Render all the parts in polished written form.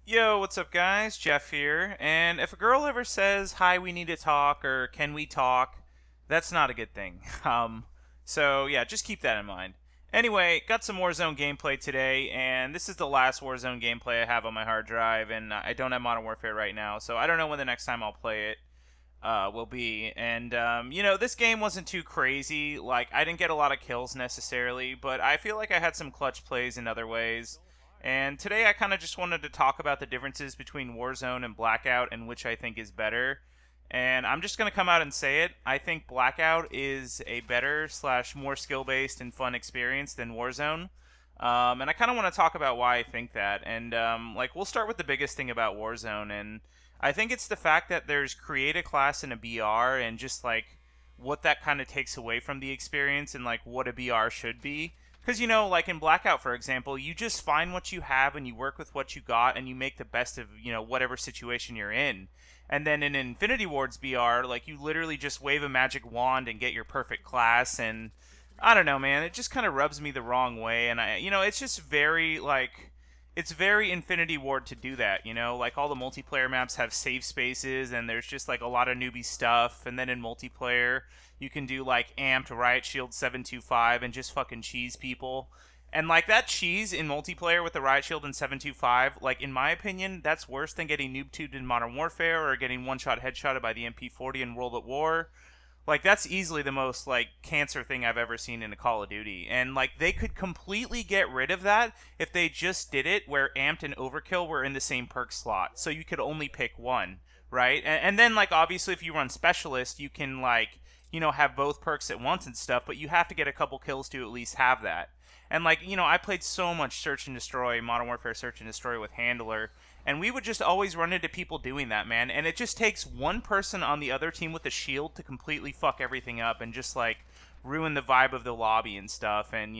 Yo, what's up, guys? Jeff here. And if a girl ever says, "Hi, we need to talk," or "Can we talk?" that's not a good thing. So yeah, just keep that in mind. Anyway, got some Warzone gameplay today, and this is the last Warzone gameplay I have on my hard drive, and I don't have Modern Warfare right now, so I don't know when the next time I'll play it will be. And this game wasn't too crazy. Like, I didn't get a lot of kills necessarily, but I feel like I had some clutch plays in other ways. And today I kind of just wanted to talk about the differences between Warzone and Blackout and which I think is better. And I'm just going to come out and say it. I think Blackout is a better slash more skill based and fun experience than Warzone. And I kind of want to talk about why I think that. And we'll start with the biggest thing about Warzone. And I think it's the fact that there's create a class and a BR, and just like what that kind of takes away from the experience and like what a BR should be. Because, like in Blackout, for example, you just find what you have and you work with what you got and you make the best of, whatever situation you're in. And then in Infinity Ward's BR, like, you literally just wave a magic wand and get your perfect class. And I don't know, man, it just kind of rubs me the wrong way. And it's just very, like, it's very Infinity Ward to do that, Like, all the multiplayer maps have safe spaces, and there's just like a lot of newbie stuff. And then in multiplayer, you can do like amped riot shield 725 and just fucking cheese people. And like that cheese in multiplayer with the riot shield and 725, like, in my opinion, that's worse than getting noob tubed in Modern Warfare or getting one shot headshotted by the MP40 in World at War. Like, that's easily the most like cancer thing I've ever seen in a Call of Duty. And like, they could completely get rid of that if they just did it where amped and overkill were in the same perk slot, so you could only pick one, right? And then, like, obviously if you run specialist, you can, like, have both perks at once and stuff, but you have to get a couple kills to at least have that. And like, I played so much Search and Destroy, Modern Warfare Search and Destroy with Handler, and we would just always run into people doing that, man. And it just takes one person on the other team with a shield to completely fuck everything up and just like ruin the vibe of the lobby and stuff. And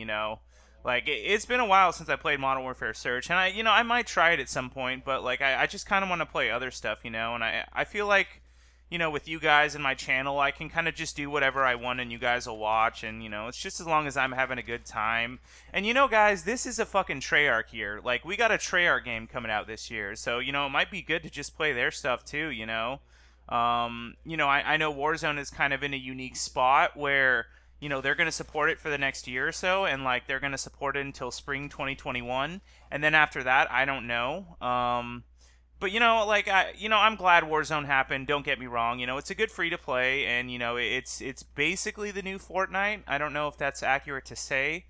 like, it's been a while since I played Modern Warfare Search, and I might try it at some point, but like, I just kind of want to play other stuff, and I feel like, with you guys and my channel, I can kind of just do whatever I want and you guys will watch. And, it's just as long as I'm having a good time. And, guys, this is a fucking Treyarch year. Like, we got a Treyarch game coming out this year. So, it might be good to just play their stuff too, I know Warzone is kind of in a unique spot where, they're going to support it for the next year or so. And, like, they're going to support it until spring 2021. And then after that, I don't know. But I'm glad Warzone happened. Don't get me wrong. It's a good free to play, and it's basically the new Fortnite. I don't know if that's accurate to say.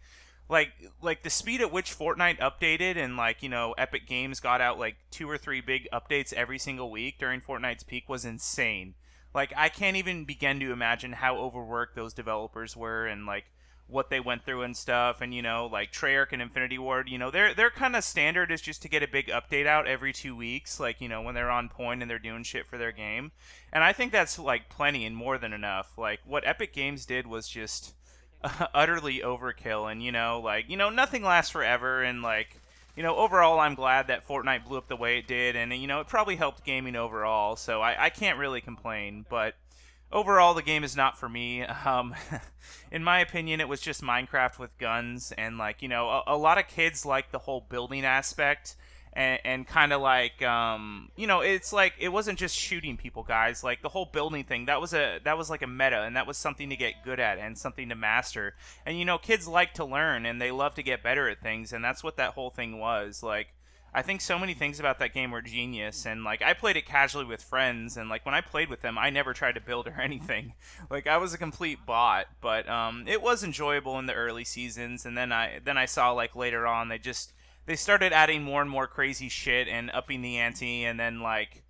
Like the speed at which Fortnite updated, and like, Epic Games got out like 2 or 3 big updates every single week during Fortnite's peak was insane. Like, I can't even begin to imagine how overworked those developers were, and like what they went through and stuff. And like Treyarch and Infinity Ward, their kind of standard is just to get a big update out every 2 weeks, like, when they're on point and they're doing shit for their game. And I think that's like plenty and more than enough. Like, what Epic Games did was just utterly overkill. And nothing lasts forever. And like, overall, I'm glad that Fortnite blew up the way it did, and it probably helped gaming overall, so I can't really complain. But overall, the game is not for me. In my opinion, it was just Minecraft with guns, and like, a lot of kids like the whole building aspect, and kind of like, it's like, it wasn't just shooting people, guys. Like, the whole building thing, that was like a meta, and that was something to get good at and something to master. And kids like to learn, and they love to get better at things, and that's what that whole thing was. Like, I think so many things about that game were genius. And like, I played it casually with friends, and like, when I played with them, I never tried to build or anything. Like, I was a complete bot. But it was enjoyable in the early seasons, and then I saw, like, later on, they started adding more and more crazy shit and upping the ante. And then, like,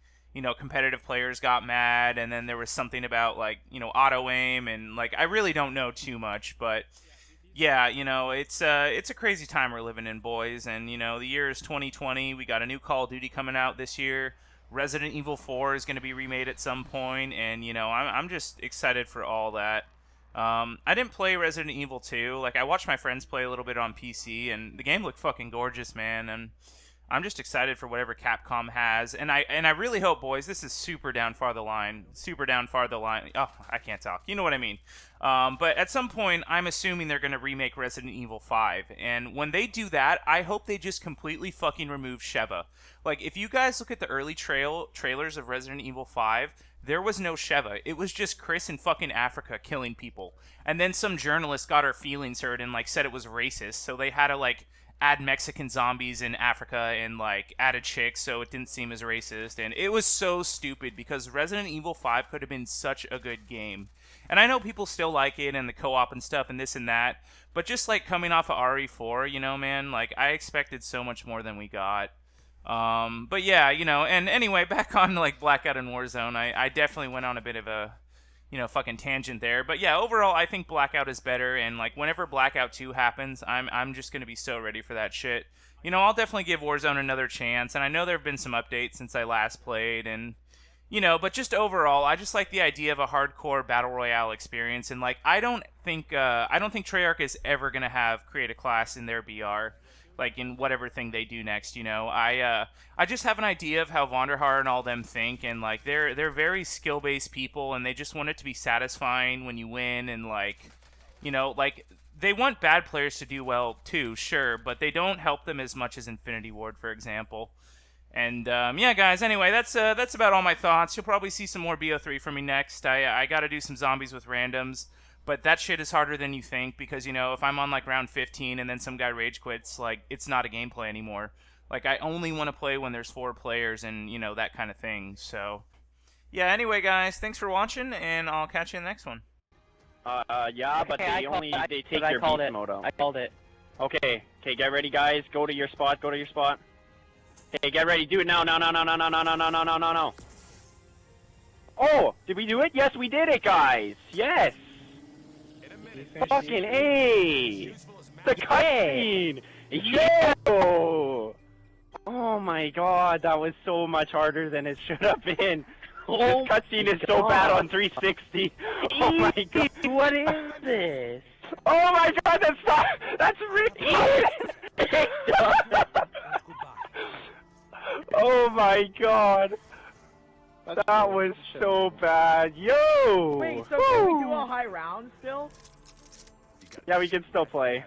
competitive players got mad, and then there was something about, like, auto aim. And like, I really don't know too much, but yeah, it's a crazy time we're living in, boys. And the year is 2020. We got a new Call of Duty coming out this year. Resident Evil 4 is going to be remade at some point, and I'm just excited for all that. I didn't play Resident Evil 2. Like, I watched my friends play a little bit on PC, and the game looked fucking gorgeous, man. And I'm just excited for whatever Capcom has, and I really hope, boys, this is super down far the line. Oh, I can't talk. You know what I mean. But at some point, I'm assuming they're going to remake Resident Evil 5, and when they do that, I hope they just completely fucking remove Sheva. Like, if you guys look at the early trailers of Resident Evil 5, there was no Sheva. It was just Chris in fucking Africa killing people. And then some journalist got her feelings hurt and, like, said it was racist, so they had to, like, add Mexican zombies in Africa and, like, add a chick so it didn't seem as racist. And it was so stupid because Resident Evil 5 could have been such a good game. And I know people still like it and the co-op and stuff and this and that, but just, like, coming off of RE4, you know, man, like, I expected so much more than we got. But yeah, you know, and anyway, back on, like, Blackout and Warzone, I definitely went on a bit of a, you know, fucking tangent there. But yeah, overall, I think Blackout is better, and, like, whenever Blackout 2 happens, I'm just gonna be so ready for that shit. You know, I'll definitely give Warzone another chance, and I know there have been some updates since I last played, and, you know, but just overall, I just like the idea of a hardcore battle royale experience, and, like, I don't think Treyarch is ever gonna create a class in their BR. Like, in whatever thing they do next, you know. I just have an idea of how Vonderhaar and all them think, and, like, they're very skill-based people, and they just want it to be satisfying when you win, and, like, you know, like, they want bad players to do well, too, sure, but they don't help them as much as Infinity Ward, for example. And, yeah, guys, anyway, that's about all my thoughts. You'll probably see some more BO3 from me next. I gotta do some zombies with randoms. But that shit is harder than you think because, you know, if I'm on, like, round 15 and then some guy rage quits, like, it's not a gameplay anymore. Like, I only want to play when there's 4 players and, you know, that kind of thing. So, yeah, anyway, guys, thanks for watching, and I'll catch you in the next one. Yeah, but okay, they take your beast mode out. I called it. Okay, get ready, guys. Go to your spot, Okay, get ready. Do it now. No. Oh, did we do it? Yes, we did it, guys. Yes. Fucking A! The cutscene! Yo! Oh my god, that was so much harder than it should have been. This cutscene is so bad on 360. Oh my god. What is this? Oh my god, that's ridiculous! Oh my god. That was so bad. Yo! Wait, so can we do a high round still? Yeah, we can still play.